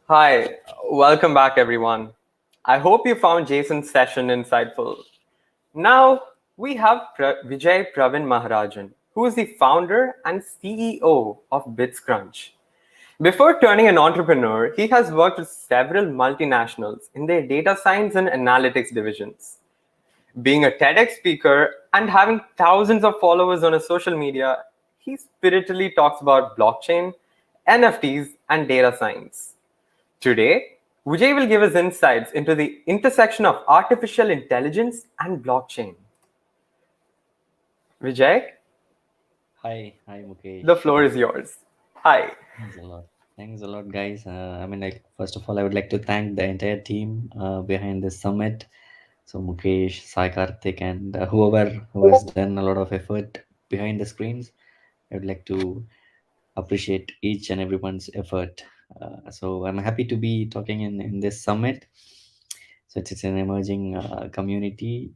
Hi, welcome back, everyone. I hope you found Jason's session insightful. Now, we have Vijay Pravin Maharajan, who is the founder and CEO of bitsCrunch. Before turning an entrepreneur, he has worked with several multinationals in their data science and analytics divisions. Being a TEDx speaker and having thousands of followers on his social media, he spiritually talks about blockchain, NFTs, and data science. Today, Vijay will give us insights into the intersection of artificial intelligence and blockchain. Vijay, Hi, the Mukesh. floor is yours. Hi. Thanks a lot. Thanks a lot, guys. First of all, I would like to thank the entire team behind this summit. So, Mukesh, Sai Karthik, and whoever who has done a lot of effort behind the screens. I would like to appreciate each and everyone's effort. So, I'm happy to be talking in this summit. So, it's an emerging community.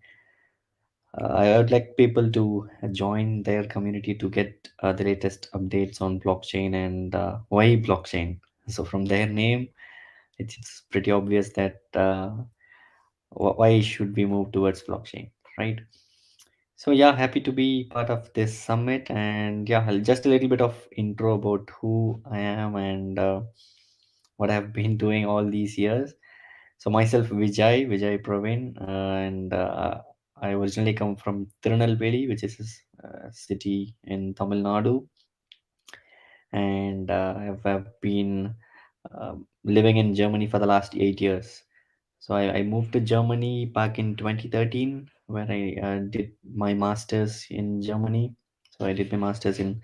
I would like people to join their community to get the latest updates on blockchain and why blockchain. So from their name, it's pretty obvious that why should we move towards blockchain, right? So yeah, happy to be part of this summit, and yeah, just a little bit of intro about who I am and what I've been doing all these years. So myself, Vijay Pravin, and I originally come from Tirunelveli, which is a city in Tamil Nadu, and I've been living in Germany for the last 8 years. So I moved to Germany back in 2013, where I did my masters in Germany. So I did my masters in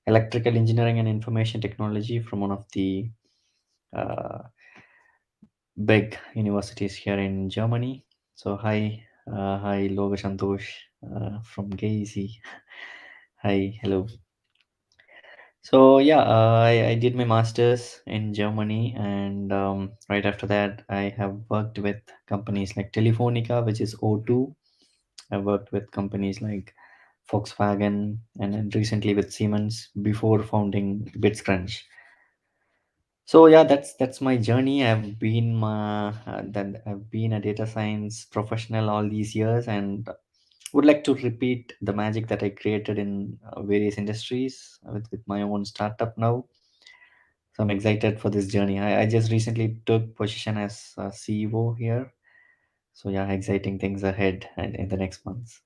electrical engineering and information technology from one of the uh, big universities here in Germany. So hi, Loga Santosh from GAEC. Hi, hello. So yeah, I did my masters in Germany, and right after that, I have worked with companies like Telefonica, which is O2. I worked with companies like Volkswagen, and then recently with Siemens before founding bitsCrunch. So yeah, that's my journey. I've been a data science professional all these years, and would like to repeat the magic that I created in various industries with my own startup now. So I'm excited for this journey. I just recently took position as CEO here. So yeah, exciting things ahead and in the next months.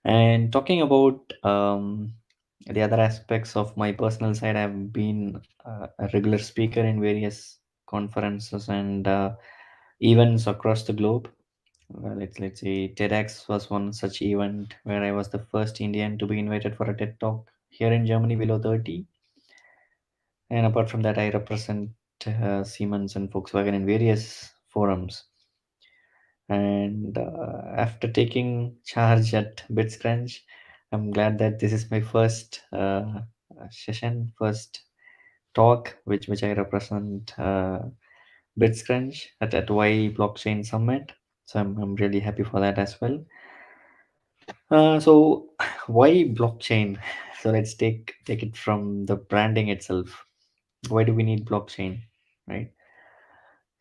And talking about the other aspects of my personal side, I've been a regular speaker in various conferences and events across the globe. Let's say TEDx was one such event where I was the first Indian to be invited for a TED talk here in Germany below 30. And apart from that, I represent Siemens and Volkswagen in various forums. And after taking charge at bitsCrunch, I'm glad that this is my first session, first talk, which I represent bitsCrunch at YBlockchain Summit. So I'm really happy for that as well. So why blockchain? So let's take it from the branding itself. Why do we need blockchain, right?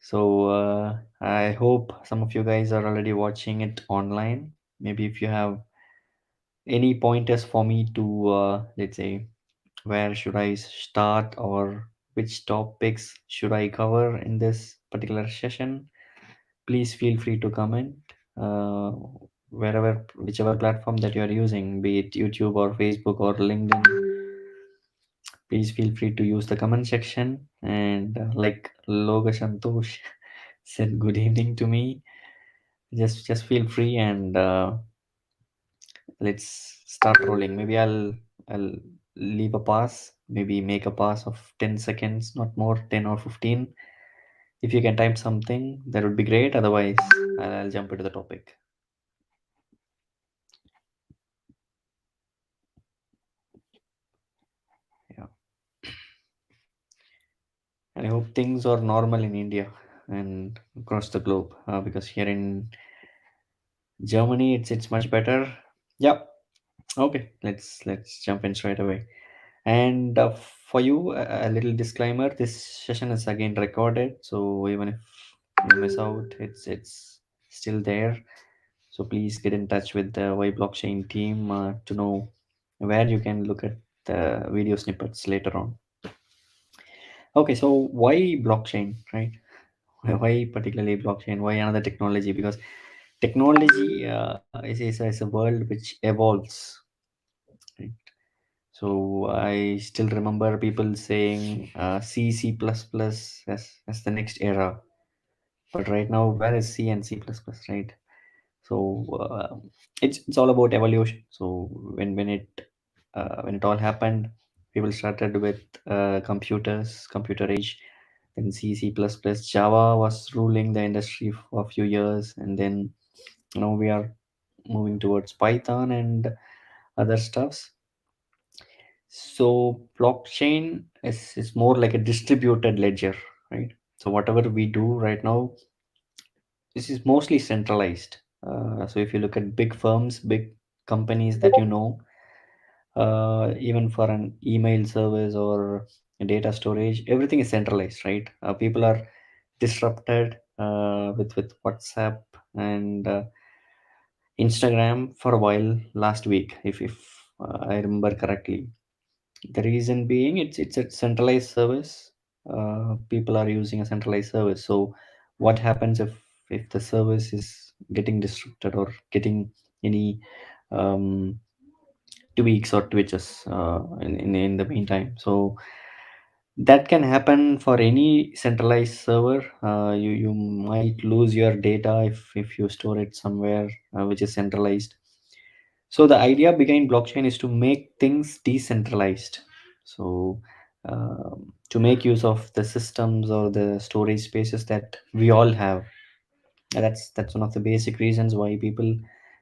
So I hope some of you guys are already watching it online. Maybe if you have any pointers for me to, let's say, where should I start or which topics should I cover in this particular session, please feel free to comment. Uh, wherever, whichever platform that you are using, be it YouTube or Facebook or LinkedIn, please feel free to use the comment section. And like Loga Santosh said, good evening to me. Just feel free and let's start rolling. Maybe I'll leave a pass, maybe make a pass of 10 seconds, not more, 10 or 15. If you can type something, that would be great. Otherwise, I'll jump into the topic. Yeah. And I hope things are normal in India and across the globe, because here in Germany, it's much better. Yeah. Okay. Let's jump in straight away. And for you, a little disclaimer: this session is again recorded, so even if you miss out, it's still there. So please get in touch with the YBlockchain team to know where you can look at the video snippets later on. Okay, so why blockchain, right? Why particularly blockchain? Why another technology? Because technology is a world which evolves, right? So I still remember people saying C, C++ as the next era. But right now, where is C and C++, right? So it's all about evolution. So when it all happened, people started with computers, computer age, then C, C++, Java was ruling the industry for a few years, and then now we are moving towards Python and other stuffs. So blockchain is more like a distributed ledger, right? So whatever we do right now, this is mostly centralized. So if you look at big firms, big companies that you know, even for an email service or data storage, everything is centralized, right? People are disrupted with WhatsApp and Instagram for a while last week, if I remember correctly. The reason being, it's a centralized service. People are using a centralized service. So, what happens if the service is getting disrupted or getting any um, tweaks or twitches in the meantime? So that can happen for any centralized server. You might lose your data if you store it somewhere which is centralized. So the idea behind blockchain is to make things decentralized. So to make use of the systems or the storage spaces that we all have. And that's one of the basic reasons why people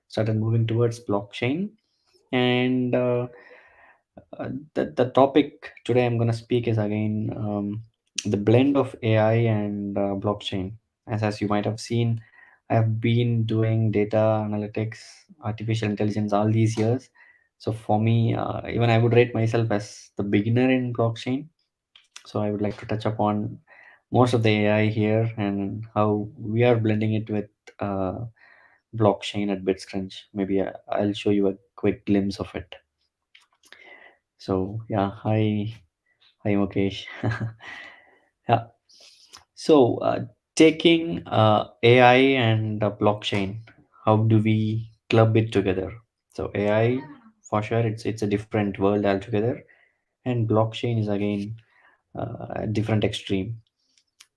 started moving towards blockchain. And the topic today I'm going to speak is again the blend of AI and blockchain. As you might have seen, I have been doing data analytics, artificial intelligence all these years. So for me, even I would rate myself as the beginner in blockchain. So I would like to touch upon most of the AI here and how we are blending it with uh, blockchain at bitsCrunch. Maybe I'll show you a quick glimpse of it. So yeah, hi Mukesh. Yeah. So taking AI and blockchain, how do we club it together? So AI, for sure, it's a different world altogether, and blockchain is again a different extreme.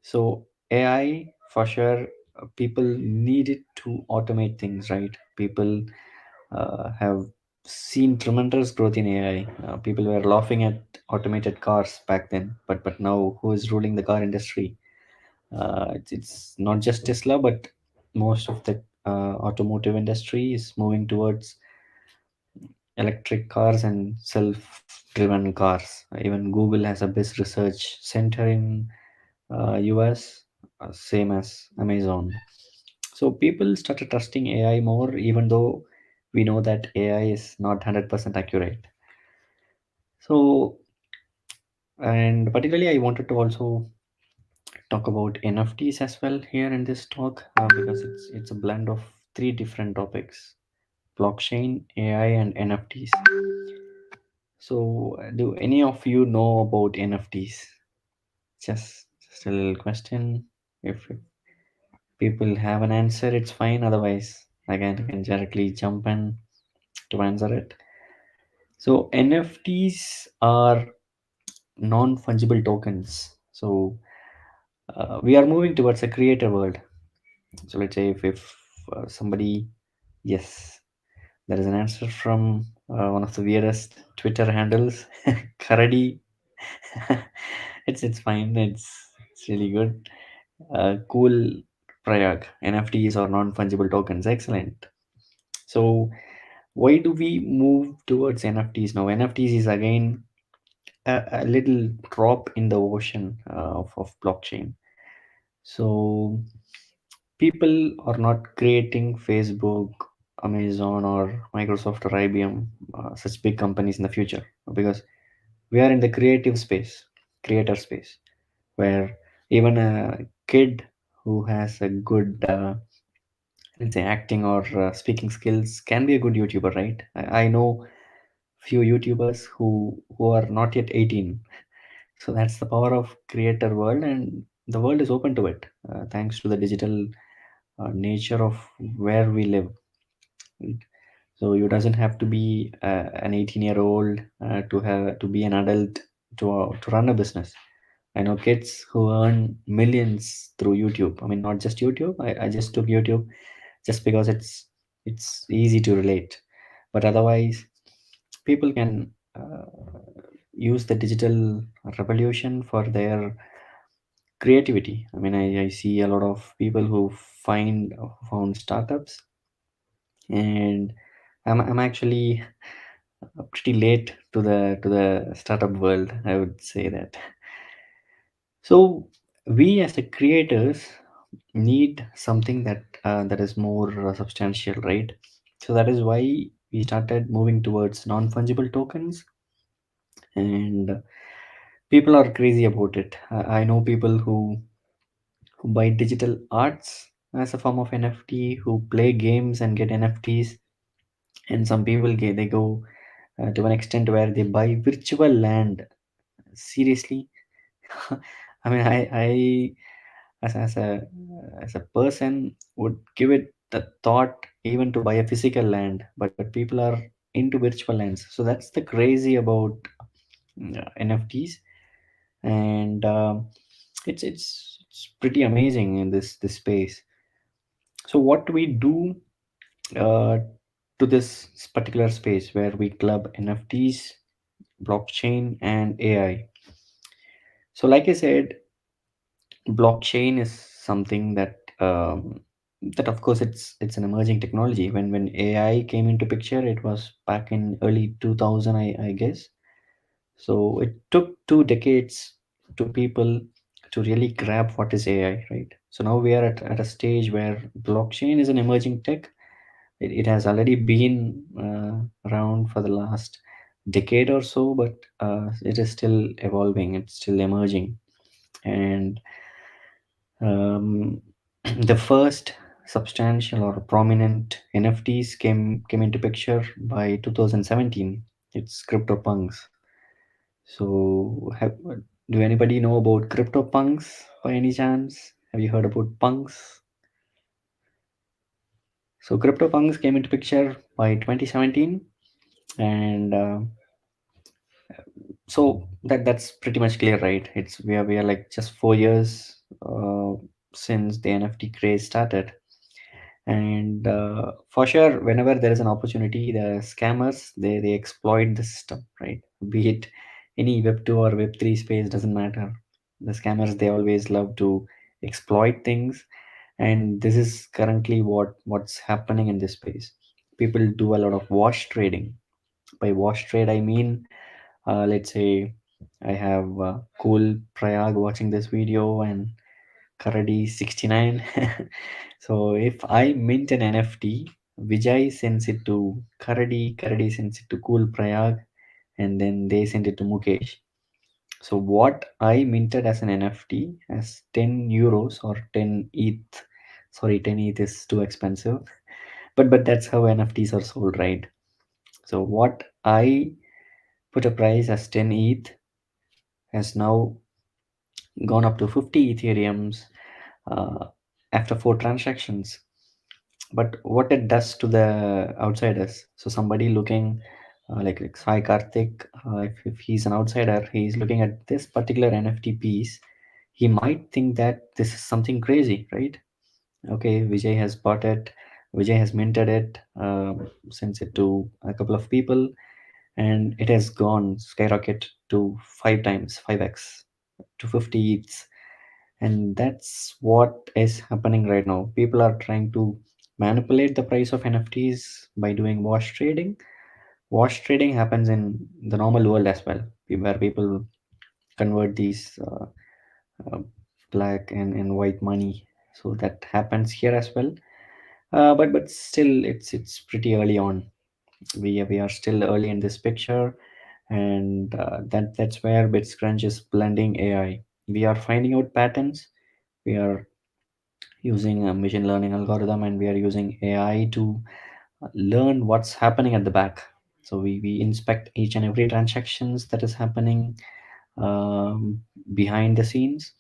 So AI, for sure, people need it to automate things, right? People have seen tremendous growth in AI. People were laughing at automated cars back then, but now who is ruling the car industry? It's not just Tesla, but most of the automotive industry is moving towards electric cars and self-driven cars. Even Google has a best research center in US, same as Amazon. So people started trusting AI more, even though we know that AI is not 100% accurate. So, and particularly, I wanted to also talk about NFTs as well here in this talk because it's a blend of three different topics: blockchain, AI, and NFTs. So, do any of you know about NFTs? Just a little question. If people have an answer, it's fine. Otherwise, I can directly jump in to answer it. So NFTs are non-fungible tokens. So we are moving towards a creator world. So let's say if somebody, yes, there is an answer from one of the weirdest Twitter handles, Karadi. It's fine. It's really good. Cool Prayag. NFTs or non-fungible tokens. Excellent. So why do we move towards NFTs now? NFTs is again a little drop in the ocean of blockchain. So people are not creating Facebook, Amazon, or Microsoft or IBM, such big companies in the future, because we are in the creative space, creator space, where even a kid who has a good, let's say, acting or speaking skills can be a good YouTuber, right? I know few YouTubers who are not yet 18. So that's the power of creator world, and the world is open to it, thanks to the digital nature of where we live. Right? So you doesn't have to be an 18-year-old to be an adult to run a business. I know kids who earn millions through YouTube. I mean, not just YouTube. I just took YouTube just because it's easy to relate. But otherwise, people can use the digital revolution for their creativity. I mean, I see a lot of people who found startups, and I'm actually pretty late to the startup world, I would say that. So we as a creators need something that is more substantial, right? So that is why we started moving towards non-fungible tokens, and people are crazy about it. I know people who buy digital arts as a form of NFT, who play games and get NFTs, and some people they go to an extent where they buy virtual land. Seriously, I mean, I as a person would give it the thought even to buy a physical land, but people are into virtual lands. So that's the crazy about NFTs, and it's pretty amazing in this space. So what do we do uh, to this particular space where we club NFTs, blockchain, and AI? So, like I said, blockchain is something that of course it's an emerging technology. When AI came into picture, it was back in early 2000, I guess. So it took 2 decades to people to really grab what is AI, right? So now we are at a stage where blockchain is an emerging tech. It has already been around for the last decade or so, but it is still evolving, it's still emerging. And um, the first substantial or prominent NFTs came into picture by 2017. It's CryptoPunks. So, do anybody know about CryptoPunks by any chance? Have you heard about punks? So, CryptoPunks came into picture by 2017, and so that's pretty much clear, right? We are like just 4 years since the NFT craze started. And for sure, whenever there is an opportunity, the scammers they exploit the system, right? Be it any web 2 or web 3 space, doesn't matter. The scammers, they always love to exploit things, and this is currently what's happening in this space. People do a lot of wash trading. By wash trade, I mean, let's say I have cool Prayag watching this video and Karadi 69. So if I mint an NFT, Vijay sends it to Karadi, Karadi sends it to Cool Prayag, and then they send it to Mukesh. So what I minted as an NFT as 10 euros or 10 ETH. Sorry, 10 ETH is too expensive. But that's how NFTs are sold, right? So what I put a price as 10 ETH has now gone up to 50 Ethereums uh, after 4 transactions. but what it does to the outsiders. So somebody looking like Sai Karthik, if he's an outsider, he's looking at this particular NFT piece, he might think that this is something crazy, right? Okay, Vijay has bought it, Vijay has minted it, sends it to a couple of people, and it has gone skyrocket to 5 times, 5x to 50 ETHs. And that's what is happening right now. People are trying to manipulate the price of NFTs by doing wash trading. Wash trading happens in the normal world as well, where people convert these uh, black and white money. So that happens here as well. But still, it's pretty early on. We are still early in this picture, and that's where bitsCrunch is blending AI. We are finding out patterns. We are using a machine learning algorithm, and we are using AI to learn what's happening at the back. So we inspect each and every transactions that is happening um, behind the scenes,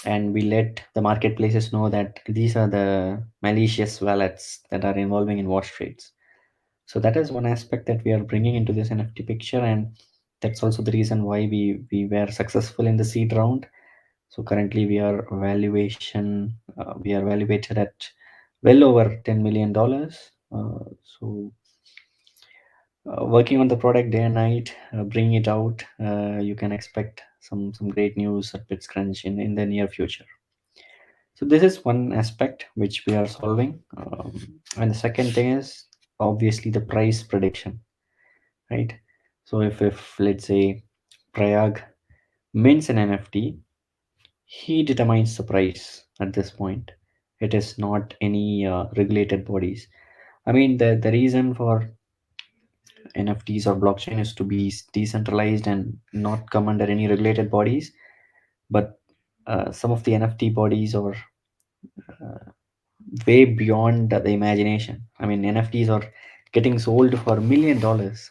and we let the marketplaces know that these are the malicious wallets that are involving in wash trades. So that is one aspect that we are bringing into this NFT picture, and that's also the reason why we were successful in the seed round. So currently we are valuated at well over $10 million. So working on the product day and night, bringing it out. You can expect some great news at bitsCrunch in the near future. So this is one aspect which we are solving, and the second thing is obviously the price prediction, right? So if let's say Prayag mints an NFT, he determines the price at this point. It is not any regulated bodies. I mean, the reason for NFTs or blockchain is to be decentralized and not come under any regulated bodies. But some of the NFT bodies are way beyond the imagination. I mean, NFTs are getting sold for $1 million.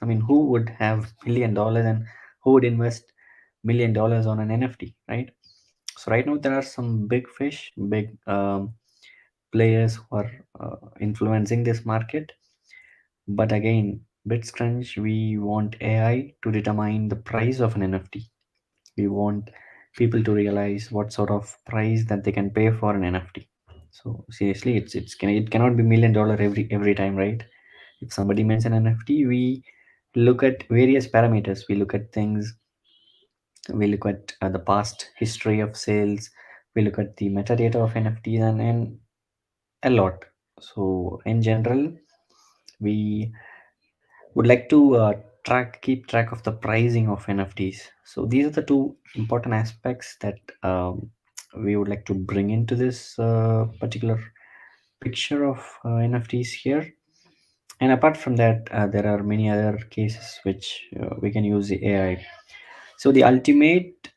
I mean, who would have $1 million and who would invest $1 million on an NFT, right? So right now there are some big fish, big players who are influencing this market. But again, bitsCrunch, we want AI to determine the price of an NFT. We want people to realize what sort of price that they can pay for an NFT. So seriously, it cannot be $1 million every time, right? If somebody makes an NFT, we look at various parameters. We look at things. We look at the past history of sales. We look at the metadata of NFTs and a lot. So in general, we would like to keep track of the pricing of NFTs. So these are the two important aspects that we would like to bring into this particular picture of NFTs here. And apart from that, there are many other cases which we can use the AI. So the ultimate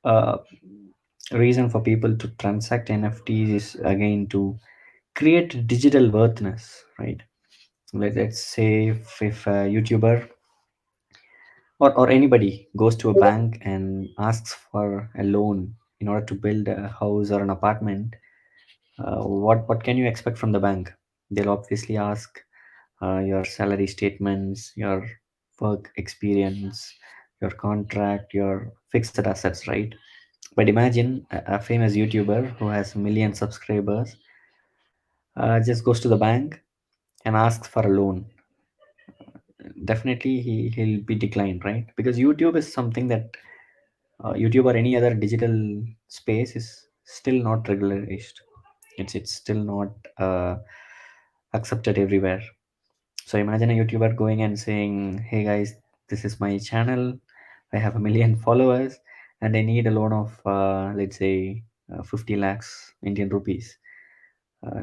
reason for people to transact NFTs is again to create digital worthness, right? Let's say if a YouTuber or anybody goes to a bank and asks for a loan in order to build a house or an apartment, what can you expect from the bank? They'll obviously ask your salary statements, your work experience, your contract, your fixed assets, right? But imagine a famous YouTuber who has a million subscribers just goes to the bank and asks for a loan. Definitely he'll be declined, right? Because YouTube is something that YouTube or any other digital space is still not regularized. It's still not uh, accepted everywhere. So imagine a YouTuber going and saying, "Hey guys, this is my channel. I have a million followers, and I need a loan of let's say 50 lakhs Indian rupees."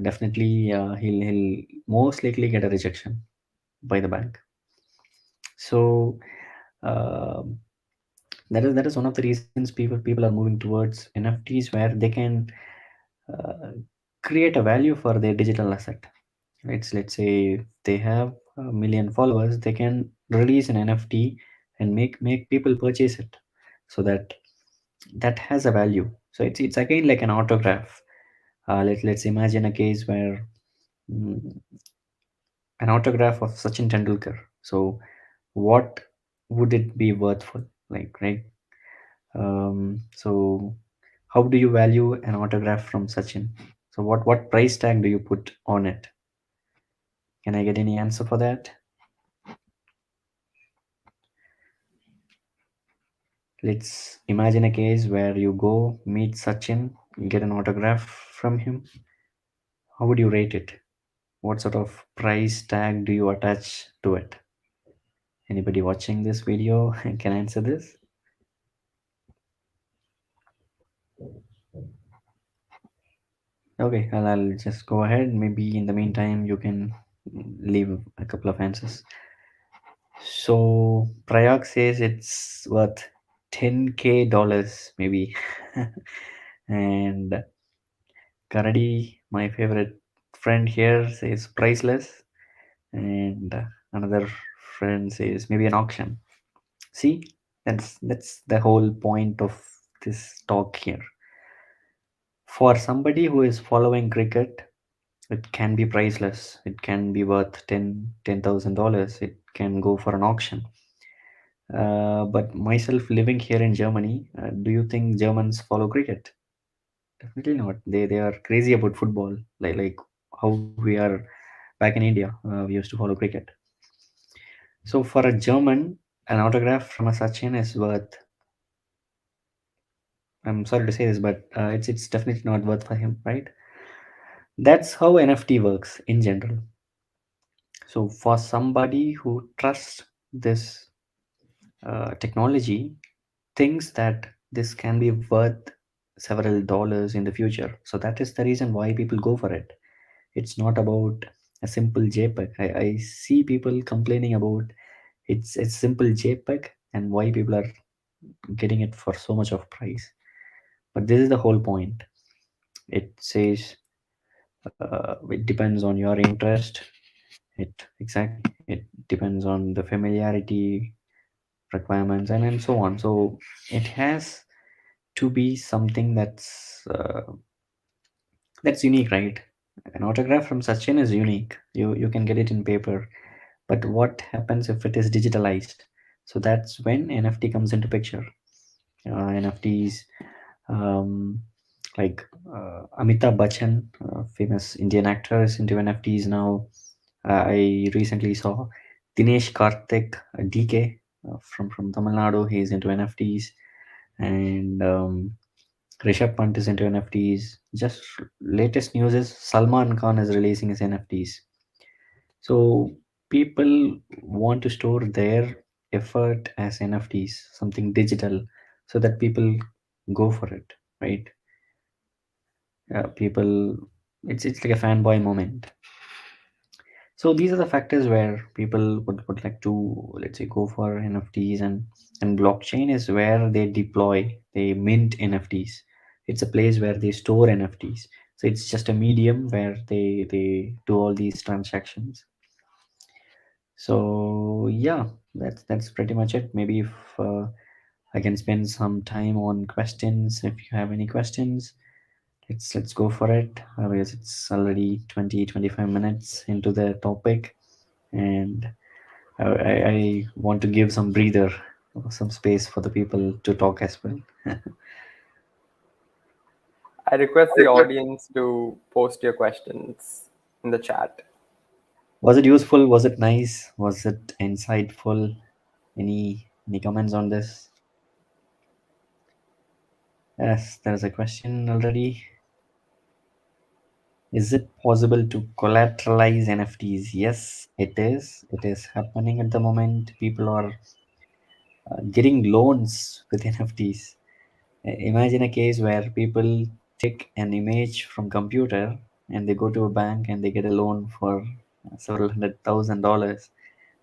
Definitely, he'll most likely get a rejection by the bank. So um that is one of the reasons people are moving towards NFTs, where they can uh, create a value for their digital asset. Let's say they have a million followers, they can release an NFT and make people purchase it, so that has a value. So it's again like an autograph. Let's imagine a case where mm, an autograph of Sachin Tendulkar. So what would it be worthful? Like, right? So how do you value an autograph from Sachin? So what price tag do you put on it? Can I get any answer for that? Let's imagine a case where you go meet Sachin, get an autograph from him. How would you rate it? What sort of price tag do you attach to it? Anybody watching this video can answer this? Okay, I'll just go ahead. Maybe in the meantime, you can leave a couple of answers. So Prayag says it's worth 10K dollars, maybe. And Karadi, my favorite friend here, says priceless. And another friend says maybe an auction. See, that's the whole point of this talk here. For somebody who is following cricket, it can be priceless. It can be worth $10,000. It can go for an auction. But myself living here in Germany, do you think Germans follow cricket? Definitely not. They are crazy about football, like how we are back in India. We used to follow cricket. So for a German, an autograph from a Sachin is worth. I'm sorry to say this, but it's definitely not worth for him, right? That's how NFT works in general. So for somebody who trusts this technology, thinks that this can be worth several dollars in the future. So that is the reason why people go for it. It's not about a simple JPEG. I see people complaining about it's simple JPEG and why people are getting it for so much of price. But this is the whole point. It says it depends on your interest. It exactly it depends on the familiarity requirements and so on. So it has to be something that's unique, right? An autograph from Sachin is unique. You can get it in paper, but what happens if it is digitalized? So that's when NFT comes into picture. NFTs, um, like Amitabh Bachchan, famous Indian actor, is into NFTs now. I recently saw Dinesh Karthik, DK, from Tamil Nadu. He's into NFTs, and Rishabh Pant is into NFTs. Just latest news is Salman Khan is releasing his NFTs. So people want to store their effort as NFTs, something digital, so that people go for it, right? People, it's like a fanboy moment. So these are the factors where people would like to, let's say, go for NFTs, and blockchain is where they deploy, they mint NFTs. It's a place where they store NFTs. So it's just a medium where they do all these transactions. So yeah, that's pretty much it. Maybe if I can spend some time on questions. If you have any questions, let's go for it. Because it's already 20-25 minutes into the topic, and I want to give some breather, some space for the people to talk as well. I request the audience to post your questions in the chat. Was it useful? Was it nice? Was it insightful? Any comments on this? Yes, there's a question already. Is it possible to collateralize NFTs? Yes, it is. It is happening at the moment. People are getting loans with NFTs. Imagine a case where people take an image from computer and they go to a bank and they get a loan for several $100,000.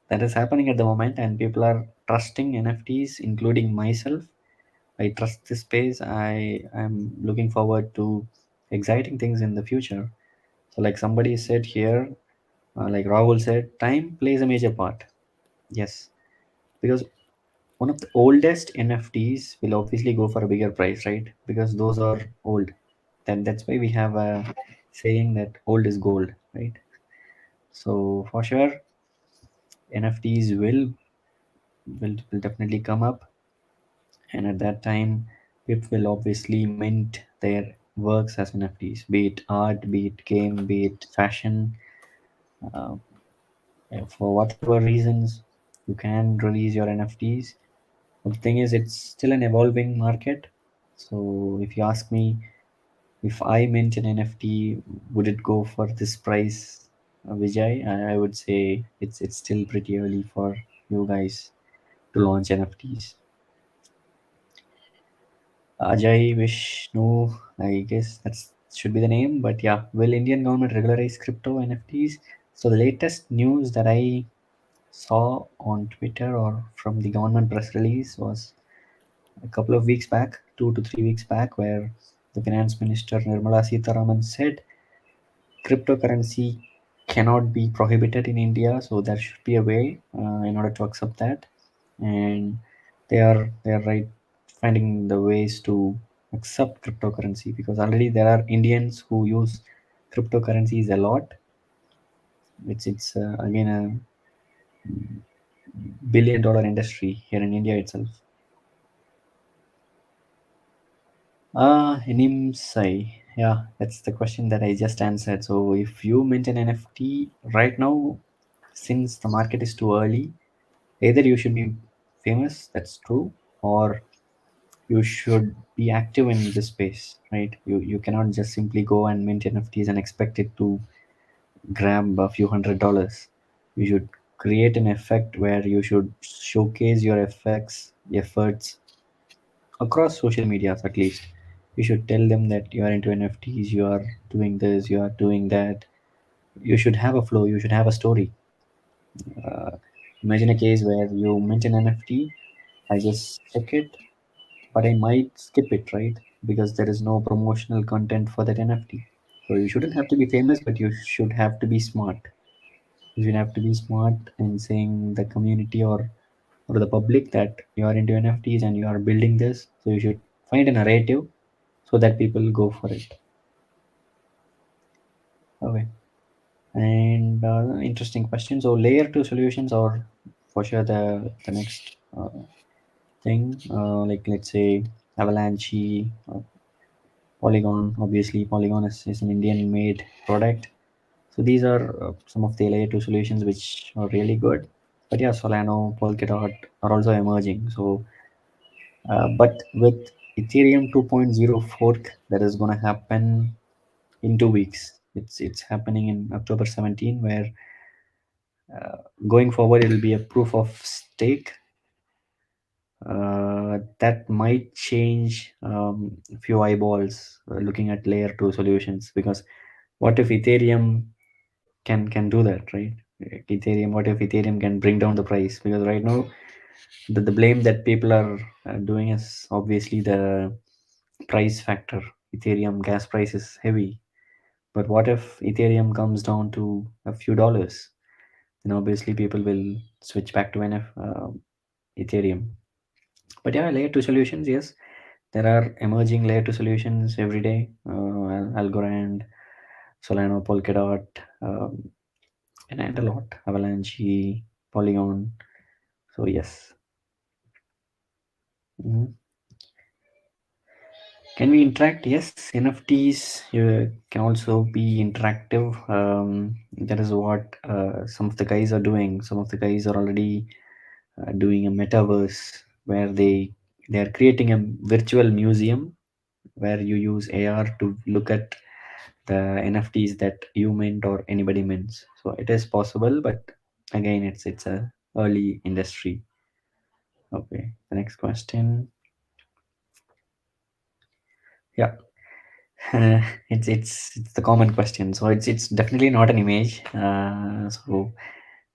That is happening at the moment, and people are trusting NFTs, including myself. I trust this space. I am looking forward to exciting things in the future. So, like somebody said here, like Rahul said, time plays a major part. Yes, because one of the oldest NFTs will obviously go for a bigger price, right? Because those are old. That's why we have a saying that old is gold, right? So for sure, NFTs will definitely come up, and at that time, people will obviously mint their works as NFTs, be it art, be it game, be it fashion. Uh, for whatever reasons, you can release your NFTs. But the thing is, it's still an evolving market. So if you ask me, if I mint an NFT, would it go for this price, Vijay? I would say it's still pretty early for you guys to launch NFTs. Ajay Vishnu, I guess that's should be the name. But yeah, will Indian government regularize crypto NFTs? So the latest news that I saw on Twitter or from the government press release was a couple of weeks back, 2 to 3 weeks back, where the finance minister Nirmala Sitharaman said cryptocurrency cannot be prohibited in India, so there should be a way in order to accept that, and they are right finding the ways to accept cryptocurrency because already there are Indians who use cryptocurrencies a lot. It's again a billion-dollar industry here in India itself. NIMSAI. Yeah, that's the question that I just answered. So if you mint an NFT right now, since the market is too early, either you should be famous, that's true, or you should be active in this space, right? You cannot just simply go and mint NFTs and expect it to grab a few $100s. You should create an effect where you should showcase your efforts across social medias at least. You should tell them that you are into NFTs, you are doing this, you are doing that. You should have a flow, you should have a story. Uh, Imagine a case where you mint an NFT, I just check it, but I might skip it, right? Because there is no promotional content for that NFT. So you shouldn't have to be famous, but you should have to be smart. You should have to be smart in saying the community or the public that you are into NFTs and you are building this. So you should find a narrative so that people go for it. Okay. And interesting question. So layer two solutions are for sure the next thing. Like let's say Avalanche, Polygon. Obviously, Polygon is an Indian-made product. So these are some of the layer two solutions which are really good. But yeah, Solano, Polkadot are also emerging. So, but with Ethereum 2.0 fork that is going to happen in 2 weeks. It's happening in October 17, where going forward it will be a proof of stake that might change a few eyeballs looking at layer 2 solutions because what if Ethereum can do that, right? Ethereum, what if Ethereum can bring down the price? Because right now the blame that people are doing is obviously the price factor. Ethereum gas price is heavy, but what if Ethereum comes down to a few dollars? Then obviously people will switch back to Ethereum. But yeah, layer 2 solutions, yes, there are emerging layer 2 solutions every day. Algorand, Solano, Polkadot, um, and a lot. Avalanche, Polygon. So yes. Mhm. Can we interact? Yes, NFTs can also be interactive. That is what some of the guys are doing. Some of the guys are already doing a metaverse where they are creating a virtual museum where you use AR to look at the NFTs that you mint or anybody mints. So it is possible, but again, it's a early industry. Okay, the next question. Yeah, it's the common question. So it's definitely not an image. So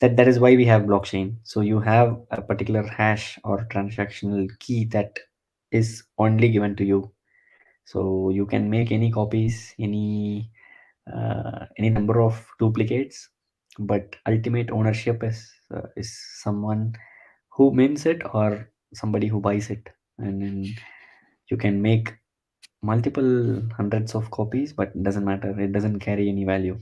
that is why we have blockchain. So you have a particular hash or transactional key that is only given to you. So you can make any copies, any number of duplicates, but ultimate ownership is someone who mints it or somebody who buys it, and then you can make multiple hundreds of copies, but it doesn't matter. It doesn't carry any value.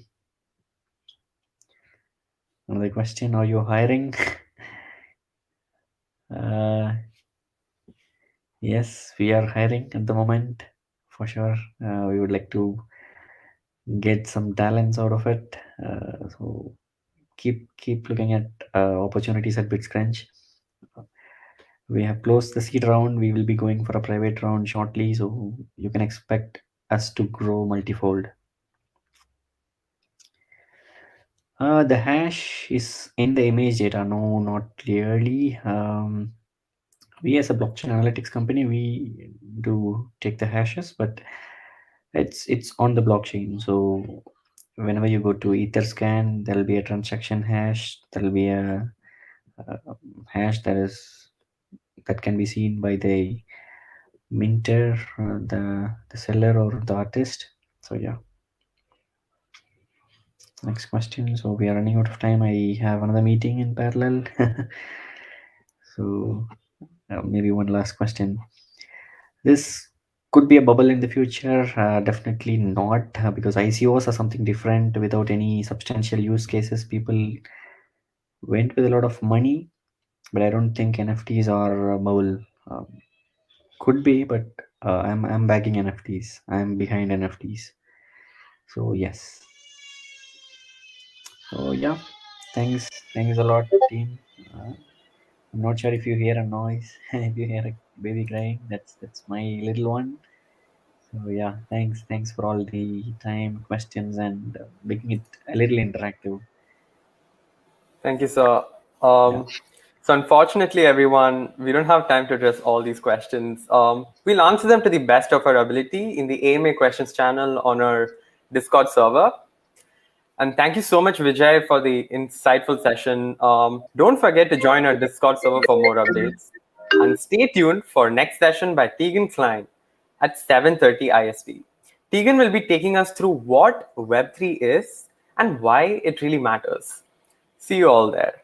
Another question: are you hiring? uh, yes, we are hiring at the moment for sure. We would like to get some talents out of it. So keep looking at opportunities at bitsCrunch. We have closed the seed round. We will be going for a private round shortly, so you can expect us to grow multifold. The hash is in the image data. No, not clearly. We as a blockchain analytics company, we do take the hashes, but it's on the blockchain. So whenever you go to etherscan, there'll be a transaction hash. There'll be a hash that can be seen by the minter, the seller or the artist. So yeah. Next question. So we are running out of time. I have another meeting in parallel. So maybe one last question. This could be a bubble in the future. Definitely not, because ICOs are something different without any substantial use cases. People went with a lot of money, but I don't think NFTs are a bubble. Um, could be, but I'm backing NFTs. I'm behind NFTs. So yes. So yeah, thanks a lot, team. Uh, I'm not sure if you hear a noise, if you hear a baby crying. That's my little one. So yeah, thanks for all the time, questions, and making it a little interactive. Thank you, sir. Yeah, So, unfortunately, everyone, we don't have time to address all these questions. We'll answer them to the best of our ability in the AMA questions channel on our Discord server. And thank you so much, Vijay, for the insightful session. Don't forget to join our Discord server for more updates. And stay tuned for next session by Tegan Klein at 7:30 IST. Tegan will be taking us through what Web3 is and why it really matters. See you all there.